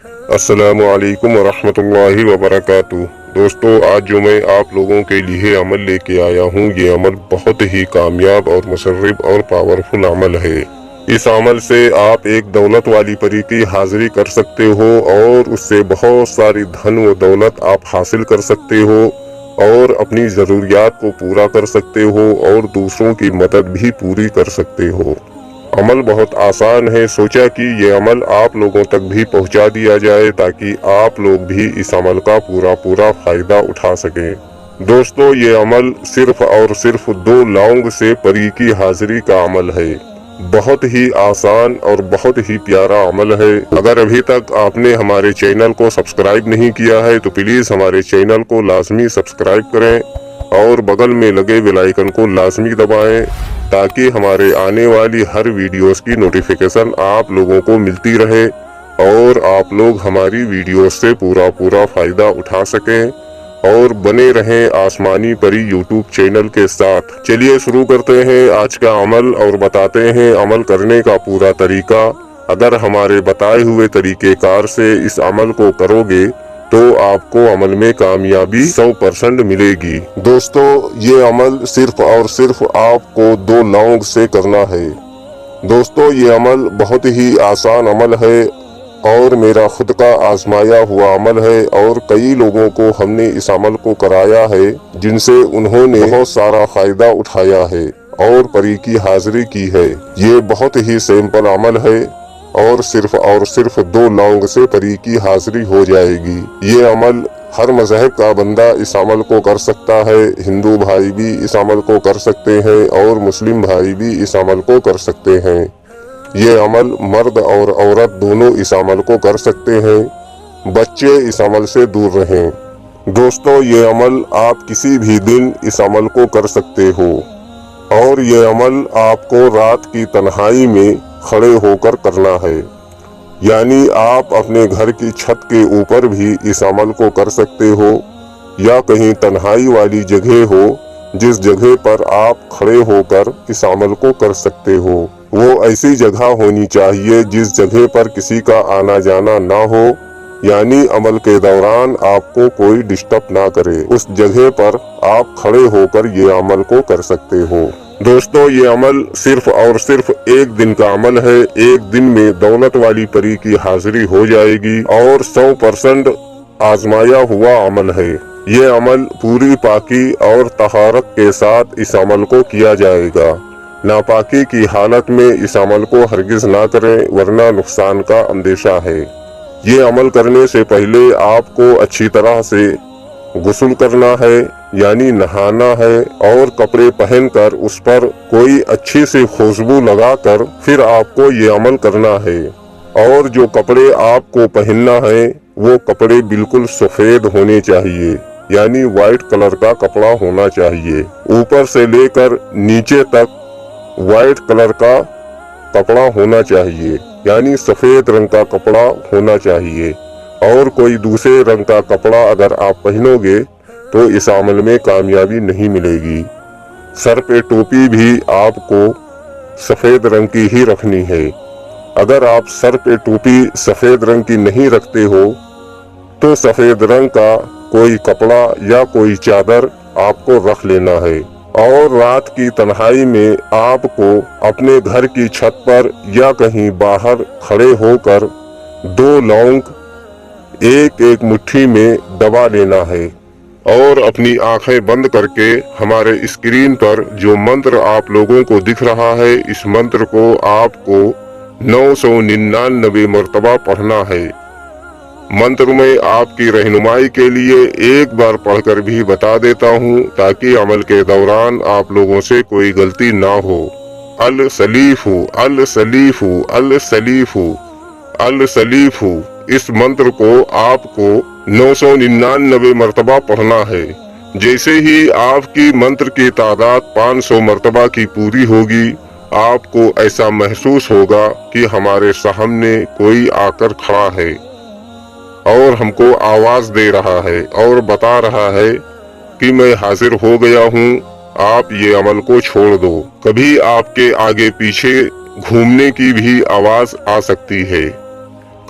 السلام علیکم ورحمۃ اللہ وبرکاتہ۔ دوستو، آج جو میں آپ لوگوں کے لیے عمل لے کے آیا ہوں، یہ عمل بہت ہی کامیاب اور مسرب اور پاورفل عمل ہے۔ اس عمل سے آپ ایک دولت والی پری کی حاضری کر سکتے ہو اور اس سے بہت ساری دھن و دولت آپ حاصل کر سکتے ہو اور اپنی ضروریات کو پورا کر سکتے ہو اور دوسروں کی مدد بھی پوری کر سکتے ہو۔ عمل بہت آسان ہے، سوچا کہ یہ عمل آپ لوگوں تک بھی پہنچا دیا جائے تاکہ آپ لوگ بھی اس عمل کا پورا فائدہ اٹھا سکیں۔ دوستو، یہ عمل صرف اور صرف 2 لونگ سے پری کی حاضری کا عمل ہے۔ بہت ہی آسان اور بہت ہی پیارا عمل ہے۔ اگر ابھی تک آپ نے ہمارے چینل کو سبسکرائب نہیں کیا ہے تو پلیز ہمارے چینل کو لازمی سبسکرائب کریں اور بغل میں لگے بیل آئیکن کو لازمی دبائیں تاکہ ہمارے آنے والی ہر ویڈیوز کی نوٹیفیکیشن آپ لوگوں کو ملتی رہے اور آپ لوگ ہماری ویڈیوز سے پورا فائدہ اٹھا سکیں اور بنے رہیں آسمانی پری یوٹیوب چینل کے ساتھ۔ چلیے شروع کرتے ہیں آج کا عمل اور بتاتے ہیں عمل کرنے کا پورا طریقہ۔ اگر ہمارے بتائے ہوئے طریقہ کار سے اس عمل کو کرو گے تو آپ کو عمل میں کامیابی 100% ملے گی۔ دوستو، یہ عمل صرف اور صرف آپ کو 2 لونگ سے کرنا ہے۔ دوستو، یہ عمل بہت ہی آسان عمل ہے اور میرا خود کا آزمایا ہوا عمل ہے اور کئی لوگوں کو ہم نے اس عمل کو کرایا ہے جن سے انہوں نے بہت سارا فائدہ اٹھایا ہے اور پری کی حاضری کی ہے۔ یہ بہت ہی سمپل عمل ہے اور صرف 2 لونگ سے پری کی حاضری ہو جائے گی۔ یہ عمل ہر مذہب کا بندہ اس عمل کو کر سکتا ہے۔ ہندو بھائی بھی اس عمل کو کر سکتے ہیں اور مسلم بھائی بھی اس عمل کو کر سکتے ہیں۔ یہ عمل مرد اور عورت دونوں اس عمل کو کر سکتے ہیں۔ بچے اس عمل سے دور رہیں۔ دوستو، یہ عمل آپ کسی بھی دن اس عمل کو کر سکتے ہو اور یہ عمل آپ کو رات کی تنہائی میں کھڑے ہو کر کرنا ہے، یعنی آپ اپنے گھر کی چھت کے اوپر بھی اس عمل کو کر سکتے ہو یا کہیں تنہائی والی جگہ ہو جس جگہ پر آپ کھڑے ہو کر اس عمل کو کر سکتے ہو۔ وہ ایسی جگہ ہونی چاہیے جس جگہ پر کسی کا آنا جانا نہ ہو، یعنی عمل کے دوران آپ کو کوئی ڈسٹرب نہ کرے۔ اس جگہ پر آپ کھڑے ہو کر یہ عمل کو کر سکتے ہو۔ دوستو، یہ عمل صرف اور صرف 1 دن کا عمل ہے۔ 1 دن میں دولت والی پری کی حاضری ہو جائے گی اور 100% آزمایا ہوا عمل ہے۔ یہ عمل پوری پاکی اور طہارت کے ساتھ اس عمل کو کیا جائے گا۔ ناپاکی کی حالت میں اس عمل کو ہرگز نہ کریں ورنہ نقصان کا اندیشہ ہے۔ یہ عمل کرنے سے پہلے آپ کو اچھی طرح سے غسل کرنا ہے، یعنی نہانا ہے اور کپڑے پہن کر اس پر کوئی اچھی سی خوشبو لگا کر پھر آپ کو یہ عمل کرنا ہے۔ اور جو کپڑے آپ کو پہننا ہے وہ کپڑے بالکل سفید ہونے چاہیے، یعنی وائٹ کلر کا کپڑا ہونا چاہیے۔ اوپر سے لے کر نیچے تک وائٹ کلر کا کپڑا ہونا چاہیے، یعنی سفید رنگ کا کپڑا ہونا چاہیے۔ اور کوئی دوسرے رنگ کا کپڑا اگر آپ پہنو گے تو اس عمل میں کامیابی نہیں ملے گی۔ سر پہ ٹوپی بھی آپ کو سفید رنگ کی ہی رکھنی ہے۔ اگر آپ سر پہ ٹوپی سفید رنگ کی نہیں رکھتے ہو تو سفید رنگ کا کوئی کپڑا یا کوئی چادر آپ کو رکھ لینا ہے اور رات کی تنہائی میں آپ کو اپنے گھر کی چھت پر یا کہیں باہر کھڑے ہو کر 2 لونگ ایک مٹھی میں دبا لینا ہے اور اپنی آنکھیں بند کر کے ہمارے اسکرین پر جو منتر آپ لوگوں کو دکھ رہا ہے اس منتر کو آپ کو 999 مرتبہ پڑھنا ہے۔ منتر میں آپ کی رہنمائی کے لیے ایک بار پڑھ کر بھی بتا دیتا ہوں تاکہ عمل کے دوران آپ لوگوں سے کوئی غلطی نہ ہو۔ السلیف السلیف السلیف السلیف، اس منتر کو آپ کو 999 مرتبہ پڑھنا ہے۔ جیسے ہی آپ کی منتر کی تعداد 500 مرتبہ کی پوری ہوگی آپ کو ایسا محسوس ہوگا کہ ہمارے سامنے کوئی آ کر کھڑا ہے اور ہم کو آواز دے رہا ہے اور بتا رہا ہے کہ میں حاضر ہو گیا ہوں، آپ یہ عمل کو چھوڑ دو۔ کبھی آپ کے آگے پیچھے گھومنے کی بھی آواز آ سکتی ہے،